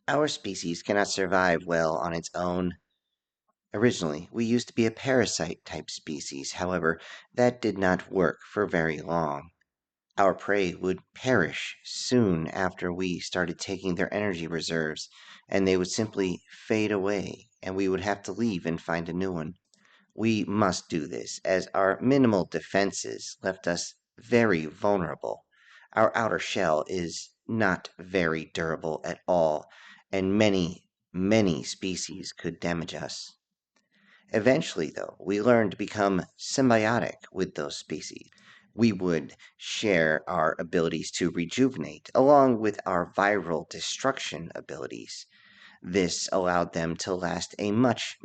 Our species cannot survive well on its own. Originally, we used to be a parasite type species. However, that did not work for very long. Our prey would perish soon after we started taking their energy reserves, and they would simply fade away, and we would have to leave and find a new one. We must do this, as our minimal defenses left us very vulnerable. Our outer shell is not very durable at all, and many species could damage us. Eventually, though, we learned to become symbiotic with those species. We would share our abilities to rejuvenate, along with our viral destruction abilities. This allowed them to last a much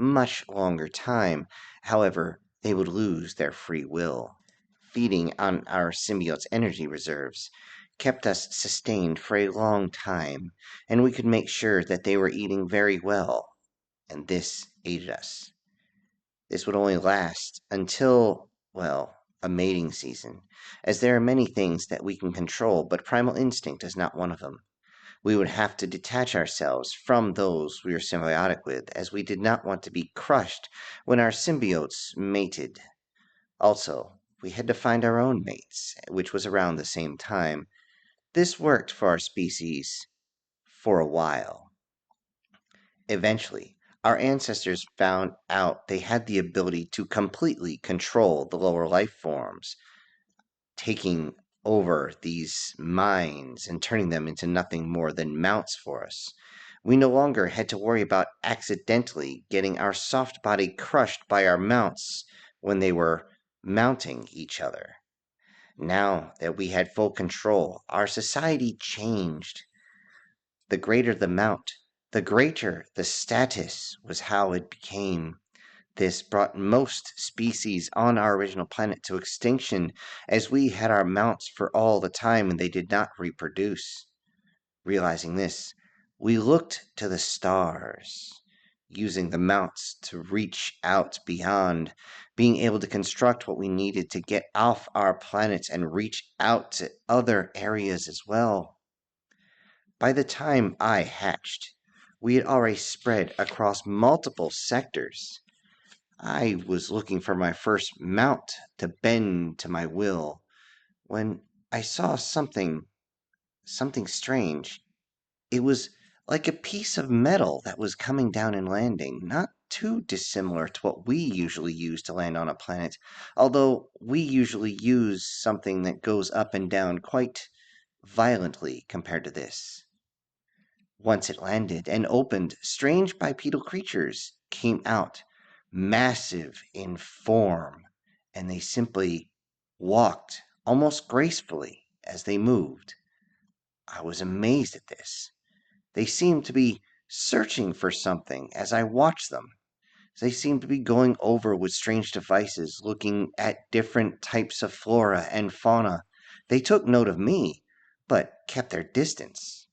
longer time. However, they would lose their free will. Feeding on our symbiote's energy reserves kept us sustained for a long time, and we could make sure that they were eating very well, and this aided us. This would only last until, well, a mating season, as there are many things that we can control, but primal instinct is not one of them. We would have to detach ourselves from those we were symbiotic with, as we did not want to be crushed when our symbiotes mated. Also, we had to find our own mates, which was around the same time. This worked for our species for a while. Eventually, our ancestors found out they had the ability to completely control the lower life forms, taking over these minds and turning them into nothing more than mounts for us. We no longer had to worry about accidentally getting our soft body crushed by our mounts when they were mounting each other. Now that we had full control, our society changed. The greater the mount, the greater the status was how it became. This brought most species on our original planet to extinction, as we had our mounts for all the time and they did not reproduce. Realizing this, we looked to the stars, using the mounts to reach out beyond, being able to construct what we needed to get off our planets and reach out to other areas as well. By the time I hatched, we had already spread across multiple sectors. I was looking for my first mount to bend to my will when I saw something strange. It was like a piece of metal that was coming down and landing, not too dissimilar to what we usually use to land on a planet, although we usually use something that goes up and down quite violently compared to this. Once it landed and opened, strange bipedal creatures came out, massive in form, and they simply walked almost gracefully as they moved. I was amazed at this. They seemed to be searching for something as I watched them. They seemed to be going over with strange devices, looking at different types of flora and fauna. They took note of me, but kept their distance.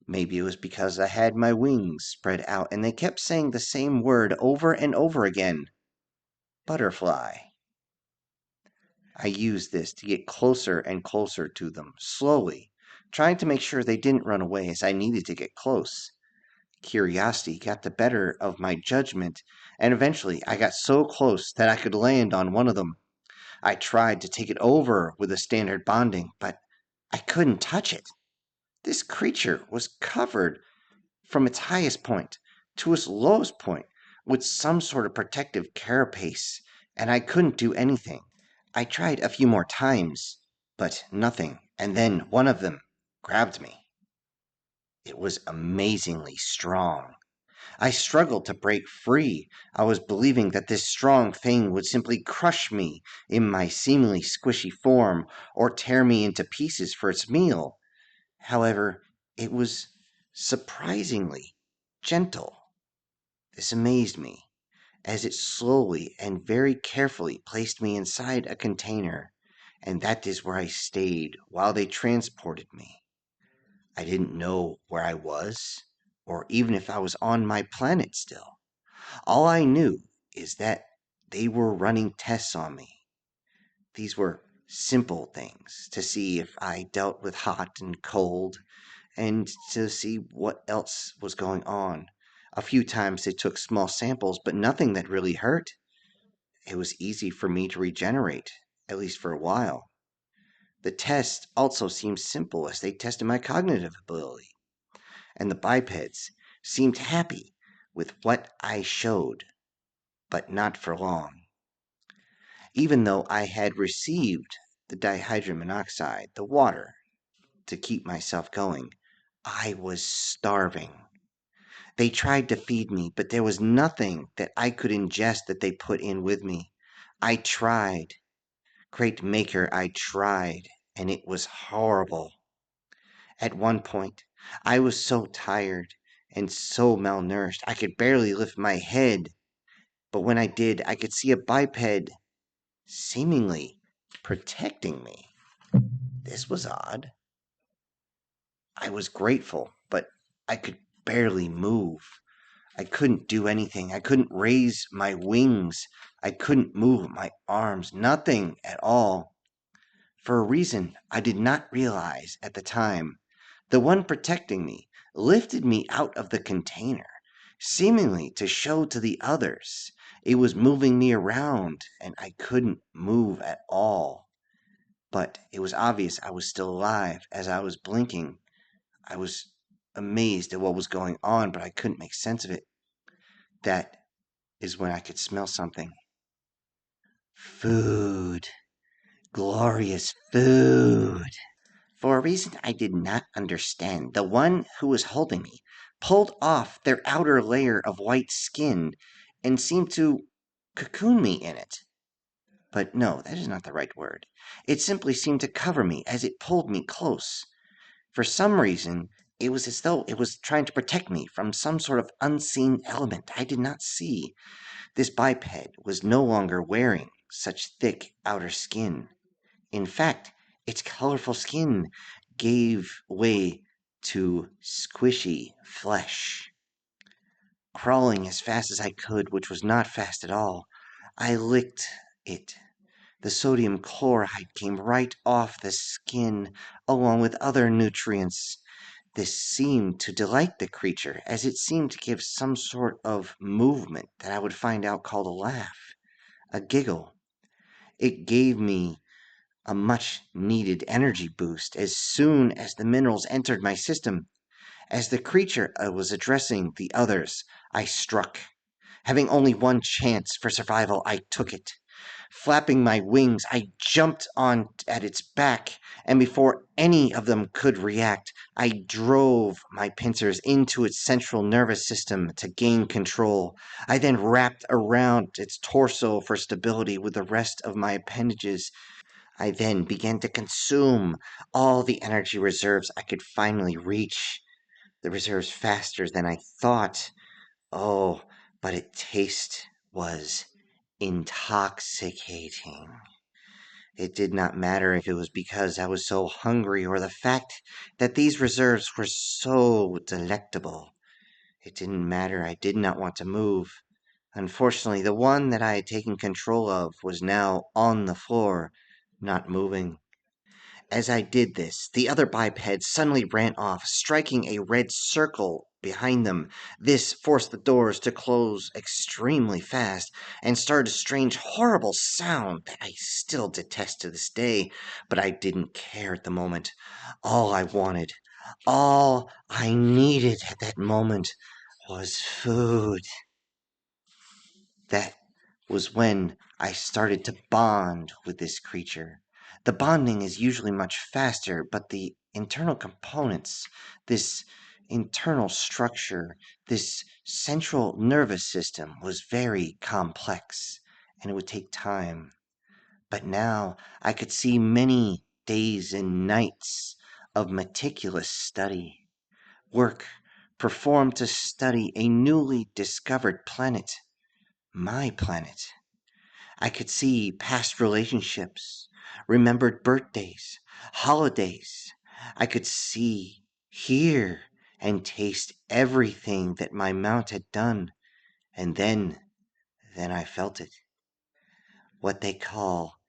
Maybe it was because I had my wings spread out and they kept saying the same word over and over again: butterfly. I used this to get closer and closer to them, slowly, trying to make sure they didn't run away as I needed to get close. Curiosity got the better of my judgment, and eventually I got so close that I could land on one of them. I tried to take it over with a standard bonding, but I couldn't touch it. This creature was covered from its highest point to its lowest point with some sort of protective carapace, and I couldn't do anything. I tried a few more times, but nothing, and then one of them grabbed me. It was amazingly strong. I struggled to break free. I was believing that this strong thing would simply crush me in my seemingly squishy form or tear me into pieces for its meal. However, it was surprisingly gentle. This amazed me, as it slowly and very carefully placed me inside a container, and that is where I stayed while they transported me. I didn't know where I was, or even if I was on my planet still. All I knew is that they were running tests on me. These were simple things to see if I dealt with hot and cold, and to see what else was going on. A few times they took small samples, but nothing that really hurt. It was easy for me to regenerate, at least for a while. The test also seemed simple as they tested my cognitive ability, and the bipeds seemed happy with what I showed, but not for long. Even though I had received the dihydrogen monoxide, the water, to keep myself going, I was starving. They tried to feed me, but there was nothing that I could ingest that they put in with me. I tried. Great Maker, I tried, and it was horrible. At one point, I was so tired and so malnourished I could barely lift my head, but when I did, I could see a biped seemingly protecting me. This was odd. I was grateful, but I could barely move. I couldn't do anything. I couldn't raise my wings. I couldn't move my arms. Nothing at all. For a reason I did not realize at the time, the one protecting me lifted me out of the container, seemingly to show to the others it was moving me around and I couldn't move at all. But it was obvious I was still alive. As I was blinking, I was amazed at what was going on, but I couldn't make sense of it. That is when I could smell something. Food. Glorious food. For a reason I did not understand, the one who was holding me pulled off their outer layer of white skin and seemed to cocoon me in it. But no, that is not the right word. It simply seemed to cover me as it pulled me close. For some reason, it was as though it was trying to protect me from some sort of unseen element I did not see. This biped was no longer wearing such thick outer skin. In fact, its colorful skin gave way to squishy flesh. Crawling as fast as I could, which was not fast at all, I licked it. The sodium chloride came right off the skin, along with other nutrients. This seemed to delight the creature, as it seemed to give some sort of movement that I would find out called a laugh, a giggle. It gave me a much needed energy boost as soon as the minerals entered my system. As the creature was addressing the others, I struck. Having only one chance for survival, I took it. Flapping my wings, I jumped on at its back, and before any of them could react, I drove my pincers into its central nervous system to gain control. I then wrapped around its torso for stability with the rest of my appendages. I then began to consume all the energy reserves I could finally reach. The reserves faster than I thought. Oh, but its taste was intoxicating. It did not matter if it was because I was so hungry or the fact that these reserves were so delectable. It didn't matter. I did not want to move. Unfortunately, the one that I had taken control of was now on the floor, not moving. As I did this, the other bipeds suddenly ran off, striking a red circle behind them. This forced the doors to close extremely fast and started a strange, horrible sound that I still detest to this day, but I didn't care at the moment. All I wanted, all I needed at that moment was food. That was when I started to bond with this creature. The bonding is usually much faster, but the internal components, this internal structure, this central nervous system was very complex, and it would take time. But now I could see many days and nights of meticulous study, work performed to study a newly discovered planet, my planet. I could see past relationships, remembered birthdays, holidays. I could see, hear, and taste everything that my mount had done. And then I felt it. What they call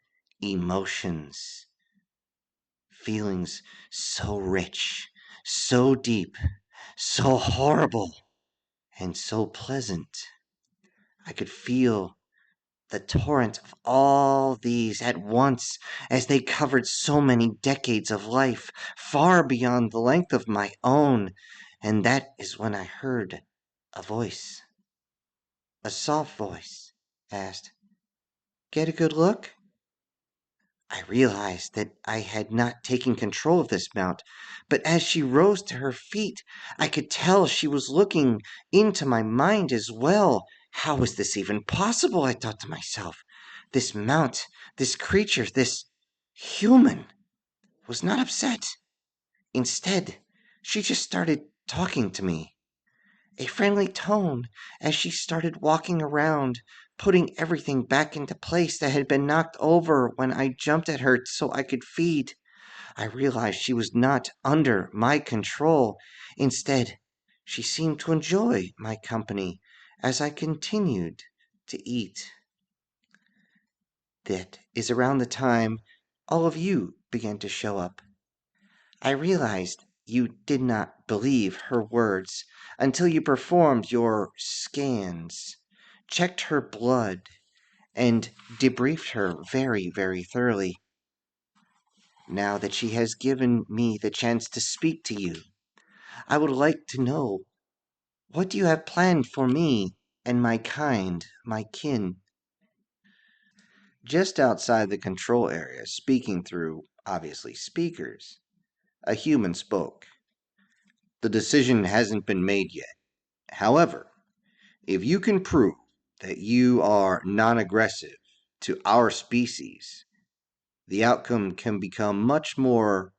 emotions. Feelings so rich, so deep, so horrible, and so pleasant. I could feel the torrent of all these at once as they covered so many decades of life, far beyond the length of my own. And that is when I heard a voice, a soft voice, asked, "Get a good look?" I realized that I had not taken control of this mount, but as she rose to her feet, I could tell she was looking into my mind as well. How was this even possible? I thought to myself. This mount, this creature, this human was not upset. Instead, she just started talking to me. A friendly tone as she started walking around, putting everything back into place that had been knocked over when I jumped at her so I could feed. I realized she was not under my control. Instead, she seemed to enjoy my company as I continued to eat. That is around the time all of you began to show up. I realized you did not believe her words until you performed your scans, checked her blood, and debriefed her very, very thoroughly. Now that she has given me the chance to speak to you, I would like to know, what do you have planned for me and my kind, my kin? Just outside the control area, speaking through, obviously, speakers, a human spoke. The decision hasn't been made yet. However, if you can prove that you are non aggressive to our species, the outcome can become much more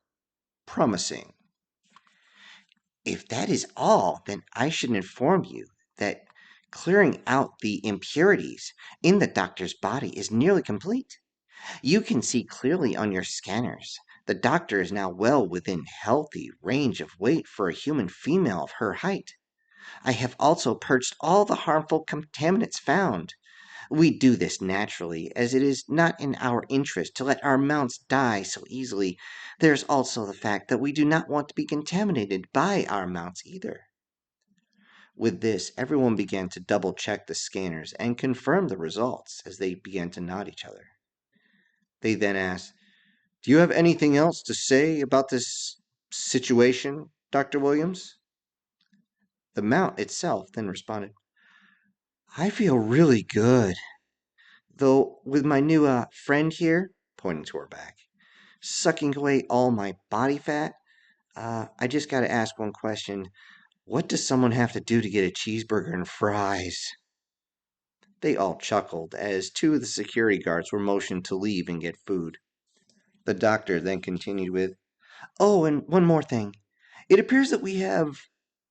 promising. If that is all, then I should inform you that clearing out the impurities in the doctor's body is nearly complete. You can see clearly on your scanners. The doctor is now well within healthy range of weight for a human female of her height. I have also purged all the harmful contaminants found. We do this naturally, as it is not in our interest to let our mounts die so easily. There's also the fact that we do not want to be contaminated by our mounts either. With this, everyone began to double check the scanners and confirm the results as they began to nod each other. They then asked, "Do you have anything else to say about this situation, Dr. Williams?" The mount itself then responded, "I feel really good. Though with my new friend here," pointing to her back, "sucking away all my body fat, I just got to ask one question. What does someone have to do to get a cheeseburger and fries?" They all chuckled as two of the security guards were motioned to leave and get food. The doctor then continued with, "Oh, and one more thing. It appears that we have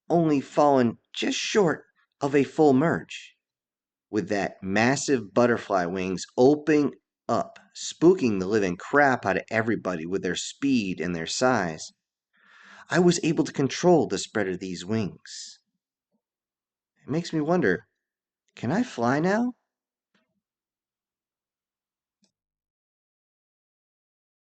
only fallen just short of a full merge, with that massive butterfly wings opening up, spooking the living crap out of everybody with their speed and their size. I was able to control the spread of these wings. It makes me wonder, can I fly now?"